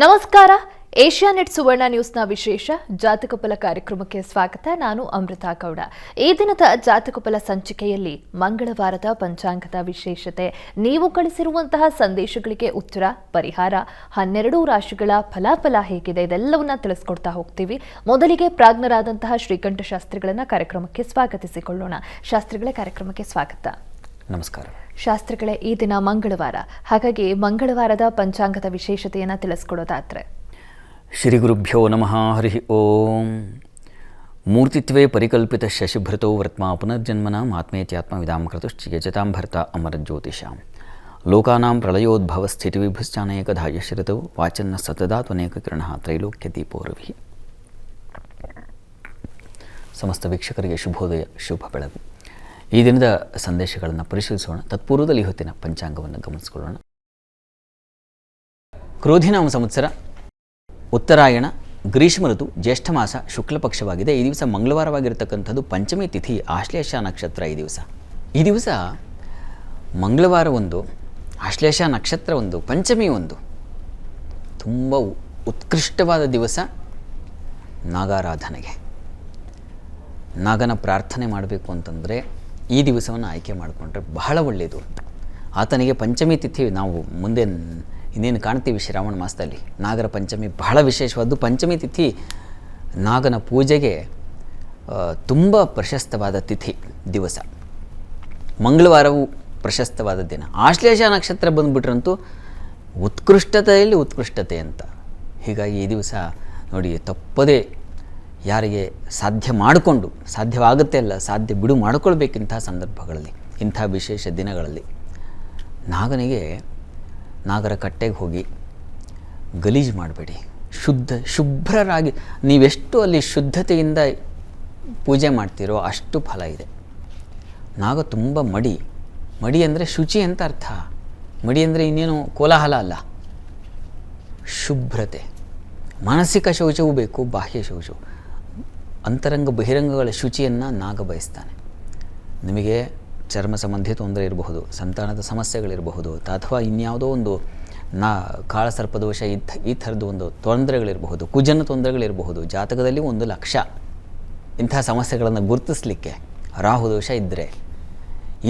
ನಮಸ್ಕಾರ. ಏಷ್ಯಾನೆಟ್ ಸುವರ್ಣ ನ್ಯೂಸ್ನ ವಿಶೇಷ ಜಾತಕ ಫಲ ಕಾರ್ಯಕ್ರಮಕ್ಕೆ ಸ್ವಾಗತ. ನಾನು ಅಮೃತಾ ಗೌಡ. ಈ ದಿನದ ಜಾತಕ ಫಲ ಸಂಚಿಕೆಯಲ್ಲಿ ಮಂಗಳವಾರದ ಪಂಚಾಂಗದ ವಿಶೇಷತೆ, ನೀವು ಕಳಿಸಿರುವಂತಹ ಸಂದೇಶಗಳಿಗೆ ಉತ್ತರ, ಪರಿಹಾರ, 12 ರಾಶಿಗಳ ಫಲಾಫಲ ಹೇಗಿದೆ ಇದೆಲ್ಲವನ್ನ ತಿಳಿಸ್ಕೊಡ್ತಾ ಹೋಗ್ತೀವಿ. ಮೊದಲಿಗೆ ಪ್ರಾಜ್ಞರಾದಂತಹ ಶ್ರೀಕಂಠ ಶಾಸ್ತ್ರಿಗಳನ್ನ ಕಾರ್ಯಕ್ರಮಕ್ಕೆ ಸ್ವಾಗತಿಸಿಕೊಳ್ಳೋಣ. ಶಾಸ್ತ್ರಿಗಳೇ, ಕಾರ್ಯಕ್ರಮಕ್ಕೆ ಸ್ವಾಗತ. ನಮಸ್ಕಾರ. ಶಾಸ್ತ್ರಿಗಳೇ, ಈ ದಿನ ಮಂಗಳವಾರ, ಹಾಗಾಗಿ ಮಂಗಳವಾರದ ಪಂಚಾಂಗದ ವಿಶೇಷತೆಯನ್ನು ತಿಳಿಸ್ಕೊಡೋದಾದ್ರೆ. ಶ್ರೀ ಗುರುಭ್ಯೋ ನಮಃ. ಹರಿ ಓಂ. ಮೂರ್ತಿತ್ವೇ ಪರಿಕಲ್ಪಿತ ಶಶಿಭೃತೌ ವರ್ತ್ಮಾ ಪುನರ್ಜನ್ಮನ ಆತ್ಮೇತ್ಯಾತ್ಮ ವಿಧಾಂ ಕೃತುಶ್ಚಿಯಜತಾಂ ಭರ್ತ ಅಮರ ಜ್ಯೋತಿಷಾಂ ಲೋಕಾನಾಂ ಪ್ರಳಯೋದ್ಭವ ಸ್ಥಿತಿವಿಭುಶ್ಚಾನೇಕಧಾ ಯಶ್ರಿತೌ ವಾಚನ್ನ ಸತದಾ ತ್ವನೇಕ ಕಿರಣಃ ತ್ರೈಲೋಕ್ಯ ದೀಪೋರವಿ. ಸಮಸ್ತ ವೀಕ್ಷಕರಿಗೆ ಶುಭೋದಯ, ಶುಭ ಬೆಳಗು. ಈ ದಿನದ ಸಂದೇಶಗಳನ್ನು ಪರಿಶೀಲಿಸೋಣ. ತತ್ಪೂರ್ವದಲ್ಲಿ ಇವತ್ತಿನ ಪಂಚಾಂಗವನ್ನು ಗಮನಿಸಿಕೊಳ್ಳೋಣ. ಕ್ರೋಧಿನಾಮ ಸಂವತ್ಸರ, ಉತ್ತರಾಯಣ, ಗ್ರೀಷ್ಮ ಋತು, ಜ್ಯೇಷ್ಠ ಮಾಸ, ಶುಕ್ಲ ಪಕ್ಷವಾಗಿದೆ. ಈ ದಿವಸ ಮಂಗಳವಾರವಾಗಿರತಕ್ಕಂಥದ್ದು. ಪಂಚಮಿ ತಿಥಿ, ಆಶ್ಲೇಷ ನಕ್ಷತ್ರ. ಈ ದಿವಸ ಮಂಗಳವಾರ ಒಂದು, ಆಶ್ಲೇಷ ನಕ್ಷತ್ರ ಒಂದು, ಪಂಚಮಿ ಒಂದು. ತುಂಬ ಉತ್ಕೃಷ್ಟವಾದ ದಿವಸ ನಾಗಾರಾಧನೆಗೆ. ನಾಗನ ಪ್ರಾರ್ಥನೆ ಮಾಡಬೇಕು ಅಂತಂದರೆ ಈ ದಿವಸವನ್ನು ಆಯ್ಕೆ ಮಾಡಿಕೊಂಡ್ರೆ ಬಹಳ ಒಳ್ಳೆಯದು ಅಂತ. ಆತನಿಗೆ ಪಂಚಮಿ ತಿಥಿ ನಾವು ಮುಂದೆ ಇನ್ನೇನು ಕಾಣ್ತೀವಿ ಶ್ರಾವಣ ಮಾಸದಲ್ಲಿ. ನಾಗರ ಪಂಚಮಿ ಬಹಳ ವಿಶೇಷವಾದ್ದು. ಪಂಚಮಿ ತಿಥಿ ನಾಗನ ಪೂಜೆಗೆ ತುಂಬ ಪ್ರಶಸ್ತವಾದ ತಿಥಿ ದಿವಸ. ಮಂಗಳವಾರವೂ ಪ್ರಶಸ್ತವಾದ ದಿನ. ಆಶ್ಲೇಷ ನಕ್ಷತ್ರ ಬಂದುಬಿಟ್ರಂತೂ ಉತ್ಕೃಷ್ಟತೆಯಲ್ಲಿ ಉತ್ಕೃಷ್ಟತೆ ಅಂತ. ಹೀಗಾಗಿ ಈ ದಿವಸ ನೋಡಿ, ತಪ್ಪದೇ ಯಾರಿಗೆ ಸಾಧ್ಯ ಮಾಡಿಕೊಂಡು, ಸಾಧ್ಯವಾಗುತ್ತೆ ಅಲ್ಲ, ಸಾಧ್ಯ ಬಿಡು ಮಾಡಿಕೊಳ್ಬೇಕಿಂಥ ಸಂದರ್ಭಗಳಲ್ಲಿ, ಇಂಥ ವಿಶೇಷ ದಿನಗಳಲ್ಲಿ ನಾಗರ ಕಟ್ಟೆಗೆ ಹೋಗಿ ಗಲೀಜು ಮಾಡಬೇಡಿ. ಶುಭ್ರರಾಗಿ ನೀವೆಷ್ಟು ಅಲ್ಲಿ ಶುದ್ಧತೆಯಿಂದ ಪೂಜೆ ಮಾಡ್ತೀರೋ ಅಷ್ಟು ಫಲ ಇದೆ. ನಾಗ ತುಂಬ ಮಡಿ ಅಂದರೆ ಶುಚಿ ಅಂತ ಅರ್ಥ. ಮಡಿ ಅಂದರೆ ಇನ್ನೇನು ಕೋಲಾಹಲ ಅಲ್ಲ, ಶುಭ್ರತೆ. ಮಾನಸಿಕ ಶೌಚವೂ ಬೇಕು, ಬಾಹ್ಯ ಶೌಚವು. ಅಂತರಂಗ ಬಹಿರಂಗಗಳ ಶುಚಿಯನ್ನು ನಾಗ ಬಯಸ್ತಾನೆ. ನಿಮಗೆ ಚರ್ಮ ಸಂಬಂಧಿ ತೊಂದರೆ ಇರಬಹುದು, ಸಂತಾನದ ಸಮಸ್ಯೆಗಳಿರಬಹುದು, ಅಥವಾ ಇನ್ಯಾವುದೋ ಒಂದು ಕಾಳಸರ್ಪದೋಷ, ಈ ಥರದ್ದು ಒಂದು ತೊಂದರೆಗಳಿರಬಹುದು, ಕುಜನ ತೊಂದರೆಗಳಿರಬಹುದು. ಜಾತಕದಲ್ಲಿ 1,00,000 ಇಂಥ ಸಮಸ್ಯೆಗಳನ್ನು ಗುರುತಿಸಲಿಕ್ಕೆ ರಾಹುದೋಷ ಇದ್ದರೆ,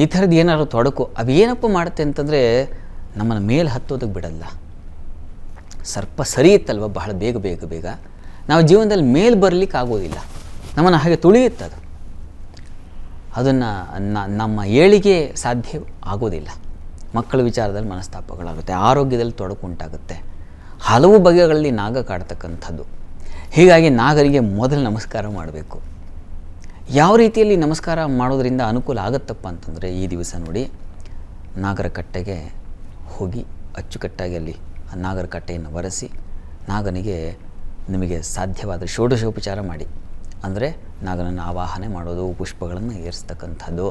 ಈ ಥರದ್ದು ಏನಾದ್ರು ತೊಡಕು ಅವೇನಪ್ಪ ಮಾಡುತ್ತೆ ಅಂತಂದರೆ ನಮ್ಮನ್ನು ಮೇಲೆ ಹತ್ತೋದಕ್ಕೆ ಬಿಡಲ್ಲ. ಸರ್ಪ ಸರಿಯುತ್ತಲ್ವ, ಬಹಳ ಬೇಗ ನಾವು ಜೀವನದಲ್ಲಿ ಮೇಲೆ ಬರಲಿಕ್ಕೆ ಆಗೋದಿಲ್ಲ. ನಮ್ಮನ್ನು ಹಾಗೆ ತುಳಿಯುತ್ತದು. ಅದನ್ನು ನಮ್ಮ ಏಳಿಗೆ ಸಾಧ್ಯ ಆಗೋದಿಲ್ಲ. ಮಕ್ಕಳ ವಿಚಾರದಲ್ಲಿ ಮನಸ್ತಾಪಗಳಾಗುತ್ತೆ, ಆರೋಗ್ಯದಲ್ಲಿ ತೊಡಕು ಉಂಟಾಗುತ್ತೆ. ಹಲವು ಬಗೆಗಳಲ್ಲಿ ನಾಗ ಕಾಡ್ತಕ್ಕಂಥದ್ದು. ಹೀಗಾಗಿ ನಾಗರಿಗೆ ಮೊದಲು ನಮಸ್ಕಾರ ಮಾಡಬೇಕು. ಯಾವ ರೀತಿಯಲ್ಲಿ ನಮಸ್ಕಾರ ಮಾಡೋದರಿಂದ ಅನುಕೂಲ ಆಗುತ್ತಪ್ಪ ಅಂತಂದರೆ, ಈ ದಿವಸ ನೋಡಿ, ನಾಗರ ಕಟ್ಟೆಗೆ ಹೋಗಿ ಅಚ್ಚುಕಟ್ಟಾಗಿ ಅಲ್ಲಿ ಆ ನಾಗರ ಕಟ್ಟೆಯನ್ನು ಒರೆಸಿ ನಾಗನಿಗೆ ನಿಮಗೆ ಸಾಧ್ಯವಾದರೆ ಷೋಡಶೋಪಚಾರ ಮಾಡಿ. ಅಂದರೆ ನಾಗನನ್ನು ಆವಾಹನೆ ಮಾಡೋದು, ಪುಷ್ಪಗಳನ್ನು ಏರಿಸ್ತಕ್ಕಂಥದ್ದು,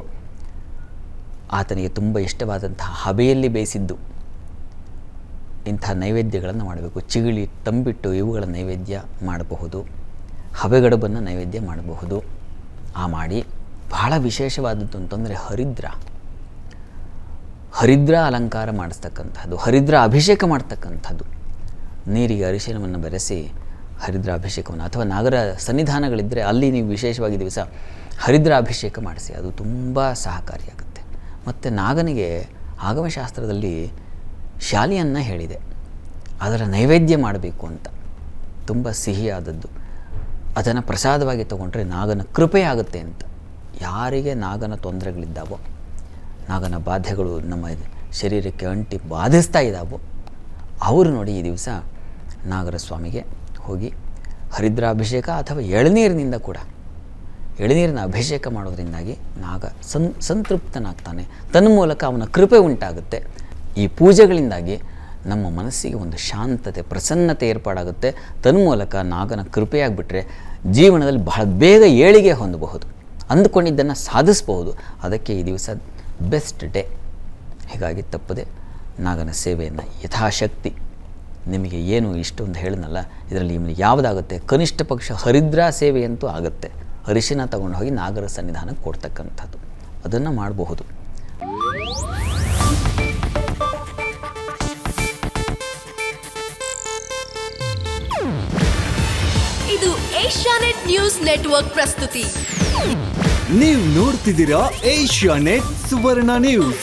ಆತನಿಗೆ ತುಂಬ ಇಷ್ಟವಾದಂತಹ ಹಬೆಯಲ್ಲಿ ಬೇಯಿಸಿದ್ದು ಇಂಥ ನೈವೇದ್ಯಗಳನ್ನು ಮಾಡಬೇಕು. ಚಿಗಳಿ, ತಂಬಿಟ್ಟು ಇವುಗಳ ನೈವೇದ್ಯ ಮಾಡಬಹುದು. ಹಬೆಗಡಬನ್ನು ನೈವೇದ್ಯ ಮಾಡಬಹುದು. ಮಾಡಿ ಬಹಳ ವಿಶೇಷವಾದದ್ದು ಅಂತಂದರೆ ಹರಿದ್ರ ಅಲಂಕಾರ ಮಾಡಿಸ್ತಕ್ಕಂಥದ್ದು, ಹರಿದ್ರ ಅಭಿಷೇಕ ಮಾಡ್ತಕ್ಕಂಥದ್ದು. ನೀರಿಗೆ ಅರಿಶಿನವನ್ನು ಬೆರೆಸಿ ಹರಿದ್ರ ಅಭಿಷೇಕವನ್ನು, ಅಥವಾ ನಾಗರ ಸನ್ನಿಧಾನಗಳಿದ್ದರೆ ಅಲ್ಲಿ ನೀವು ವಿಶೇಷವಾಗಿ ದಿವಸ ಹರಿದ್ರ ಅಭಿಷೇಕ ಮಾಡಿಸಿ. ಅದು ತುಂಬ ಸಹಕಾರಿಯಾಗುತ್ತೆ. ಮತ್ತು ನಾಗನಿಗೆ ಆಗಮಶಾಸ್ತ್ರದಲ್ಲಿ ಶಾಲಿಯನ್ನು ಹೇಳಿದೆ, ಅದರ ನೈವೇದ್ಯ ಮಾಡಬೇಕು ಅಂತ. ತುಂಬ ಸಿಹಿಯಾದದ್ದು. ಅದನ್ನು ಪ್ರಸಾದವಾಗಿ ತಗೊಂಡ್ರೆ ನಾಗನ ಕೃಪೆ ಆಗುತ್ತೆ ಅಂತ. ಯಾರಿಗೆ ನಾಗನ ತೊಂದರೆಗಳಿದ್ದಾವೋ, ನಾಗನ ಬಾಧೆಗಳು ನಮ್ಮ ಶರೀರಕ್ಕೆ ಅಂಟಿ ಬಾಧಿಸ್ತಾ ಇದ್ದಾವೋ ಅವರು ನೋಡಿ ಈ ದಿವಸ ನಾಗರ ಸ್ವಾಮಿಗೆ ಹೋಗಿ ಹರಿದ್ರಾಭಿಷೇಕ ಅಥವಾ ಎಳನೀರಿನಿಂದ ಕೂಡ, ಎಳನೀರಿನ ಅಭಿಷೇಕ ಮಾಡೋದ್ರಿಂದಾಗಿ ನಾಗ ಸಂತೃಪ್ತನಾಗ್ತಾನೆ. ತನ್ಮೂಲಕ ಅವನ ಕೃಪೆ ಉಂಟಾಗುತ್ತೆ. ಈ ಪೂಜೆಗಳಿಂದಾಗಿ ನಮ್ಮ ಮನಸ್ಸಿಗೆ ಒಂದು ಶಾಂತತೆ, ಪ್ರಸನ್ನತೆ ಏರ್ಪಾಡಾಗುತ್ತೆ. ತನ್ಮೂಲಕ ನಾಗನ ಕೃಪೆಯಾಗಿಬಿಟ್ರೆ ಜೀವನದಲ್ಲಿ ಬಹಳ ಬೇಗ ಏಳಿಗೆ ಹೊಂದಬಹುದು, ಅಂದುಕೊಂಡಿದ್ದನ್ನು ಸಾಧಿಸಬಹುದು. ಅದಕ್ಕೆ ಈ ದಿವಸ ಬೆಸ್ಟ್ ಡೇ. ಹೀಗಾಗಿ ತಪ್ಪದೆ ನಾಗನ ಸೇವೆಯನ್ನು ಯಥಾಶಕ್ತಿ, ನಿಮಗೆ ಏನು ಇಷ್ಟೊಂದು ಹೇಳಿದ್ನಲ್ಲ, ಇದರಲ್ಲಿ ನಿಮಗೆ ಯಾವುದಾಗುತ್ತೆ, ಕನಿಷ್ಠ ಪಕ್ಷ ಹರಿದ್ರಾ ಸೇವೆಯಂತೂ ಆಗುತ್ತೆ. ಅರಿಶಿನ ತಗೊಂಡು ಹೋಗಿ ನಾಗರ ಸನ್ನಿಧಾನಕ್ಕೆ ಕೊಡ್ತಕ್ಕಂಥದ್ದು, ಅದನ್ನು ಮಾಡಬಹುದು. ಏಷ್ಯಾನೆಟ್ ನ್ಯೂಸ್ ನೆಟ್ವರ್ಕ್ ಪ್ರಸ್ತುತಿ. ನೀವು ನೋಡ್ತಿದ್ದೀರಾ ಏಷ್ಯಾನೆಟ್ ಸುವರ್ಣ ನ್ಯೂಸ್.